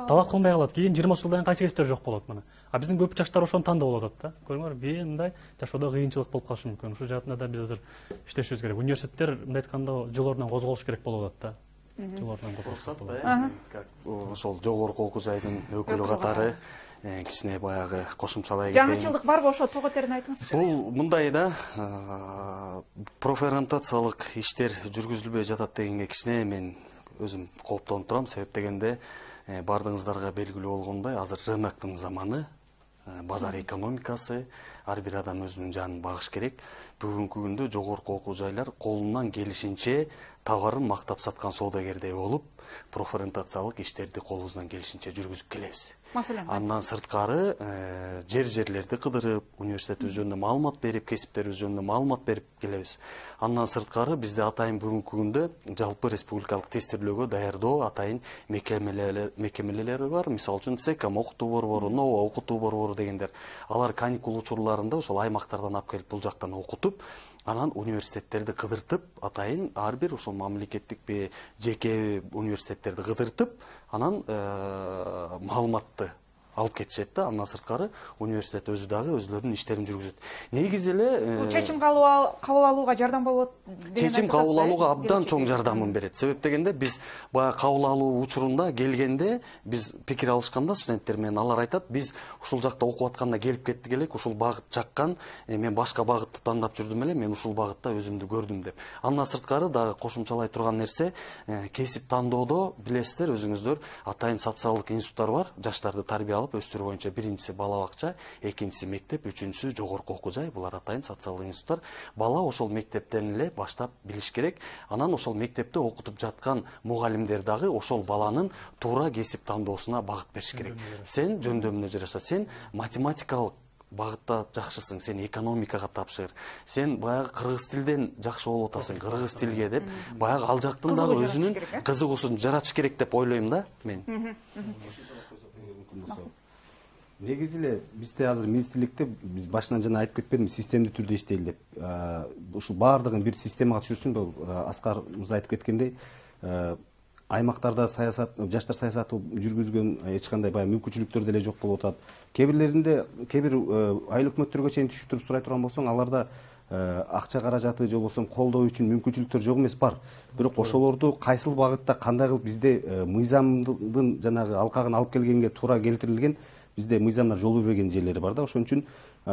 талап кылынбай калат. Кийин 20 жылдан кайсы кесиптер жок болот мына. Биздин көп жаштар ошону тандап алып атат да. Көрүңөр, мындай жашоодо кыйынчылык болуп калышы мүмкүн. Ушул жаатында да биз азыр иштешибиз керек. Университеттер мындай айтканда жыл ордунан козголуш керек болуп атат да. Жыл ордунан козголуш. Ошол жогорку окуу жайдын өкүлү катары кичине баягы кошумчалай кетейин. Жаңычылык барбы ошо тоготерин айтыңызчы. Бул мындай да, профориентациялык иштер жүргүзүлбөй жатат дегенге кичине мен өзүм кооптонуп турам. Себеп дегенде бардыгыңыздарга белгилүү болгондой, азыр рыноктун заманы, базар экономикасы, ар бир адам өзүнүн жанын багыш керек. Бүгүнкү күндө жогорку окуу жайлар колунан келишинче товарын мактап саткан соодагердей болуп, профориентациялык иштерди колубуздан келишинче жүргүзүп келебиз. Маселен, андан сырткары жерлерди кыдырып, университетибиз жөнүндө маалымат берип, кесиптерибиз жөнүндө маалымат берип келебиз. Андан сырткары бизде атайын бүгүнкү күндө жалпы республикалык тестирлөөгө даярдоо атайын мекемелер бар. Мисалы үчүн СЭКОМ окутуу борбору, НОВА окутуу борбору дегендер. Алар каникул учурларында ошол аймактардан алып келип бул жактан окутуп, анан университеттерди кыдыртып, атайын ар бир ошол мамлекеттик жеке университеттерди кыдыртып, анан маалыматты алып кетишет да. Андан сырткары университет өзү дагы өзүлөрүнүн иштерин жүргүзөт. Негизи эле чечим кабыл алууга жардам болот деген. Чечим кабыл алууга абдан чоң жардамын берет. Себеп дегенде биз баягы кабыл алуу учурунда келгенде биз пикир алышканда студенттер менен алар айтат, биз ушул жакта окуп атканда келип кеттик элек, ушул багыт жаккан, мен башка багытты тандап жүрдүм эле, мен ушул багытта өзүмдү көрдүм деп. Андан сырткары дагы кошумчалай турган нерсе, кесип тандоодо билесиздер өзүңүздөр, атайын социалдык институттар бар, жаштарды тарбиялап өстүрүү боюнча. Биринчиси бала бакча, экинчиси мектеп, үчүнчүсү жогорку окуу жай. Булар атайын социалдык институттар. Бала ошол мектептен эле баштап билиш керек. Анан ошол мектепте окутуп жаткан мугалимдер дагы ошол баланын туура кесип тандоосуна багыт бериш керек. Сен жөндөмүнө жараша, сен математикалык багытта жакшысың, сен экономикага тапшыр, сен баягы кыргыз тилден жакшы болуп атасың, кыргыз тилге деп, баягы ал жактын дагы өзүнүн кызыгуусун жаратыш керек деп ойлойм да мен. Негизи эле бизде азыр министрликте биз башынан жана айтып кетпедимби, системдүү түрдө иштейли деп. Ушул баардыгын бир системага түшүрсүн, Аскар мырза айтып кеткендей, аймактарда саясат, жаштар саясаты жүргүзгөн эч кандай баягы мүмкүнчүлүктөр деле жок болуп атат. Кээ бир айыл өкмөттөргө чейин түшүп туруп сурай турган болсоң, аларда акча каражаты же болбосо колдоо үчүн мүмкүнчүлүктөр жок эмес, бар. Бирок ошолорду кайсыл багытта кандай кылып бизде мыйзамдын жанагы алкагын алып келгенге туура келтирилген, бизде мыйзамдар жол бербеген жерлери бар да. Ошон үчүн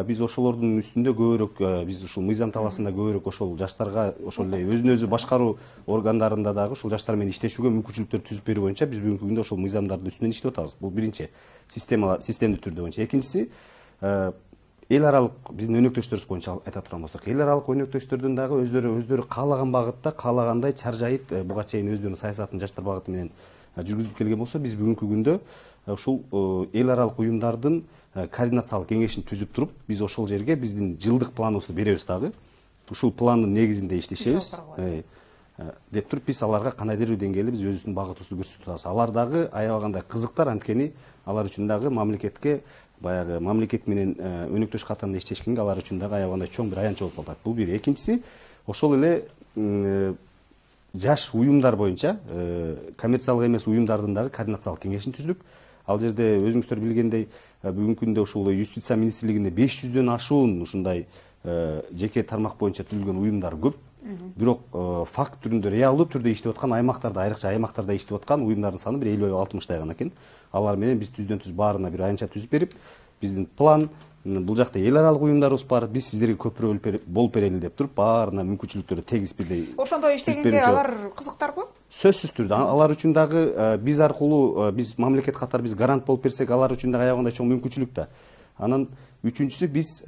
биз ошолордун үстүндө көбүрөөк, биз ушул мыйзам талаасында көбүрөөк ошол жаштарга, ошол эле өзүн өзү башкаруу органдарында дагы ушул жаштар менен иштешүүгө мүмкүнчүлүктөр түзүп берүү боюнча биз бүгүнкү күндө ошол мыйзамдардын үстүнөн иштеп атабыз. Бул биринчи системдүү түрдө боюнча. Экинчиси, эл аралык биздин өнөктөштөрүбүз боюнча айта турган болсок, эл аралык өнөктөштөрдүн дагы өздөрү каалаган багытта, каалагандай чаржайыт буга чейин өздөрүнүн саясатын жаштар багыты менен жүргүзүп келген болсо, биз бүгүнкү күндө ушул эл аралык уюмдардын координациялык кеңешин түзүп туруп, биз ошол жерге биздин жылдык планыбызды беребиз дагы. Ушул пландын негизинде иштешебиз деп туруп, биз аларга кандайдыр бир деңгээлде биз өзүбүздүн багытыбызды көрсөтүп атабыз. Алар дагы аябагандай кызыктар, анткени алар үчүн дагы мамлекетке баягы мамлекет менен өнөктөш катарында иштешкенге алар үчүн дагы аябагандай чоң бир аянч болуп калат. Бул бир. Экинчиси, ошол эле жаш уюмдар боюнча коммерциялык эмес уюмдардын дагы координациялык кеңешин түздүк. Ал жерде өзүңүздөр билгендей, бүгүнкү күндө ушул Юстиция министрлигинде 500дөн ашуун ушундай жеке тармак боюнча түзүлгөн уюмдар көп. Бирок факт түрүндө, реалдуу түрдө иштеп аткан аймактарда, айрыкча аймактарда иштеп аткан уюмдардын саны бир 50-60 гана экен. Алар менен биз түздөн-түз баарына бир аянча түзүп берип, биздин план, бул жакта эл аралык уюмдарыбыз бар, биз сиздерге көпүрө болуп берели деп туруп, баарына мүмкүнчүлүктөрү тегиз бирдей. Ошондой иштегенге алар кызыктарбы? Сөзсүз түрдө алар үчүн дагы биз аркылуу, биз мамлекет катары биз гарант болуп берсек, алар үчүн дагы аябагандай чоң мүмкүнчүлүк да. Анан үчүнчүсү, биз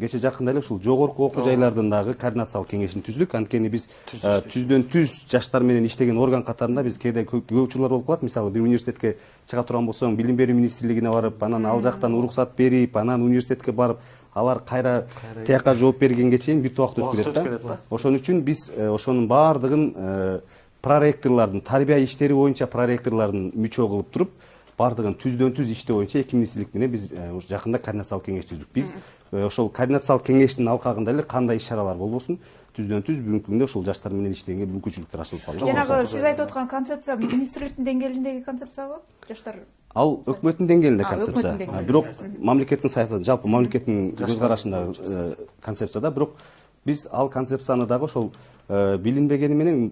кече жакында эле ушул жогорку окуу жайлардын дагы координациялык кеңешин түздүк. Анткени биз түздөн-түз жаштар менен иштеген орган катарында биз кээде көп учурлар болуп калат. Мисалы, бир университетке чыга турган болсоң, билим берүү министрлигине барып, анан ал жактан уруксат берип, анан университетке барып, алар кайра тияка жооп бергенге чейин бир убакыт өтүп кетет да. Ошон үчүн биз ошонун баардыгын проректорлордун, тарбия иштери боюнча проректорлордун мүчө кылып туруп, бардыгын түздөн-түз иштөө боюнча эки министрлик менен биз жакында координациялык кеңеш түздүк. Биз ошол координациялык кеңештин алкагында эле кандай иш-чаралар болбосун, түздөн-түз бүгүнкү күндө ушул жаштар менен иштегенге мүмкүнчүлүктөр ачылып калды. Жанагы сиз айтып аткан концепция министрликтин деңгээлиндеги концепциябы? Жаштар ал өкмөттүн деңгээлинде концепция. Бирок мамлекеттин саясаты, жалпы мамлекеттин көз карашындагы концепция да, бирок биз ал концепцияны дагы ошол билинбегени менен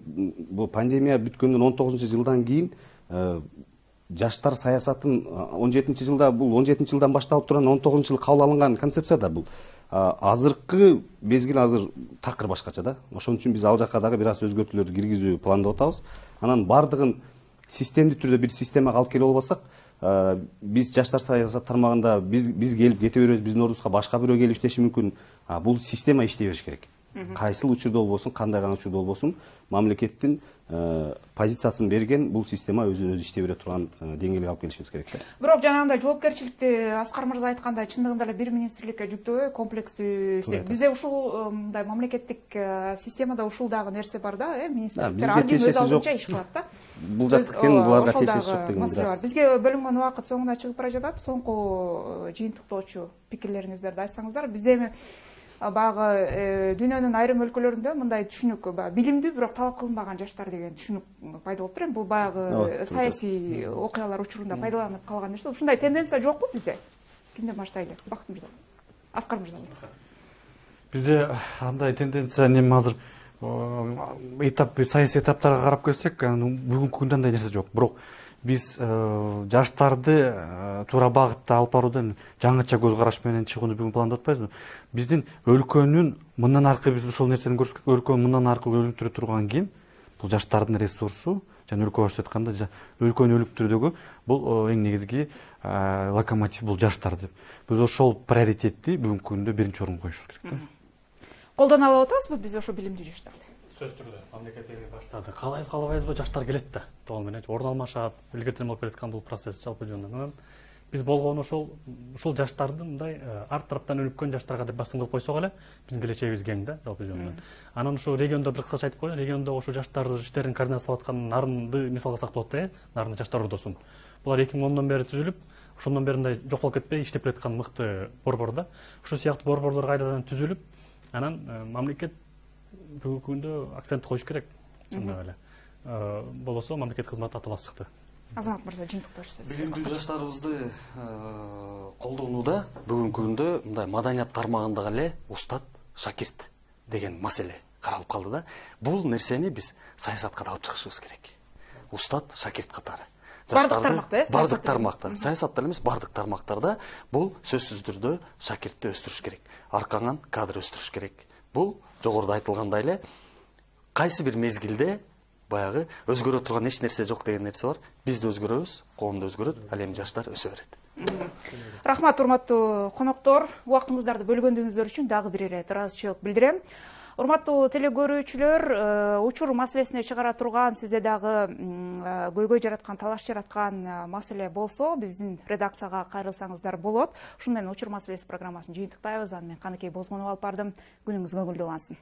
бул пандемия бүткөндөн 19-жылдан кийин жаштар саясатын 17-жылда, бул 17-жылдан башталып турган 19-жылы кабыл алынган концепция да бул. Азыркы мезгил азыр такыр башкача да. Ошон үчүн биз ал жакка дагы бир аз өзгөртүүлөрдү киргизүү пландап атабыз. Анан бардыгын системдүү түрдө бир системага алып келип албасак, биз жаштар саясат тармагында биз келип кете беребиз, биздин ордубузга башка бирөө келип иштеши мүмкүн. Бул система иштей бериш керек. Кайсыл учурда болбосун, кандай гана учурда болбосун, мамлекеттин позициясын берген бул система өзүнөн өзү иштей бере турган деңгээлге алып келишибиз керек. Бирок жанагындай жоопкерчиликти Аскар мырза айткандай чындыгында эле бир министрликке жүктөбөй, комплекстүү. Бизде ушул мындай мамлекеттик системада ушул дагы нерсе бар да, министрликтер ар ким өз алдынча иш кылат да. Бул жактыкын буларга тиешеси жок деген маселе бар. Бизге бөлүнгөн убакыт соңуна чыгып бара жатат. Соңку жыйынтыктоочу пикирлериңиздерди айтсаңыздар. Бизде эми баягы дүйнөнүн айрым өлкөлөрүндө мындай түшүнүк, билимдүү бирок талап кылынбаган жаштар деген түшүнүк пайда болуп турат. Бул баягы саясий окуялар учурунда пайдаланып калган нерсе. Ушундай тенденция жокпу бизде? Кимден баштайлы? Бакыт мырза. Аскар мырза. Бизде андай тенденция неме азыр саясий этаптарга карап келсек, бүгүнкү күндө андай нерсе жок. Бирок биз жаштарды туура багытта алып баруудан жаңыча көз караш менен чыгууну бүгүн пландап атпайбызбы? Биздин өлкөнүн мындан аркы биз ушул нерсени көрсөтүп, өлкөнүн мындан аркы өнүктүрө турган ким? Бул жаштардын ресурсу, жана өлкө башчы айтканда өлкөнү өнүктүрүүдөгү бул эң негизги локомотив бул жаштар деп. Биз ошол приоритетти бүгүнкү күндө биринчи орунга коюшубуз керек да. Колдоно алып атабызбы биз ошо билимдүү жаштарды? Сөз түрдө мамлекет баштады. Калайбыз, калабайбызбы, жаштар келет да. Тоол менен орун алмашат, илгертен болуп келаткан бул процесс жалпы жөнүндө. Биз болгону ушул жаштарды мындай арт тараптан өнүккөн жаштарга деп басым кылып койсок эле, биздин келечегибиз кең да, жалпы жөнүндө. Анан ушу региондо бир кыскача айтып коеюн, региондо ушу жаштардын иштерин координациялап аткан Нарынды мисал алсак болот да, Нарынды жаштар ордосун. Булар 2010дон бери түзүлүп, ошондон бери мындай жок болуп кетпей иштеп келаткан мыкты борбор да. Ушул сыяктуу борборлор кайрадан түзүлүп, анан мамлекет бүгүнкү күндө акцент коюш керек, чындап эле. Болбосо мамлекет кызматы аталас чыкты. Азамат мырза, жыйынтыктоочу сөз. Билимдүү жаштарыбызды колдонууда бүгүнкү күндө мындай маданият тармагындагы эле устат, шакирт деген маселе каралып калды да. Бул нерсени биз саясатка да алып чыгышыбыз керек. Устат, шакирт катары. Бардык тармакта, саясатта эмес, бардык тармактарда бул сөзсүз түрдө шакиртти өстүрүш керек. Аркаңан кадр өстүрүш керек. Бул жогоруда айтылгандай эле кайсы бир мезгилде баягы өзгөрө турган эч нерсе жок деген нерсе бар. Биз да өзгөрөбүз, коом да өзгөрөт, ал эми жаштар өсө берет. Рахмат, урматтуу коноктор. Убактыңыздарды бөлгөндүгүңүздөр үчүн дагы бир эре ыраазычылык билдирем. Урматтуу телекөрүүчүлөр, учур маселесине чыгара турган, сизде дагы көйгөй жараткан, талаш жараткан маселе болсо, биздин редакцияга кайрылсаңыздар болот. Ушуну менен учур маселеси программасын жыйынтыктайбыз. Аны мен Каныкей Бозгунова алып бардым. Күнүңүз көңүлдүү улансын.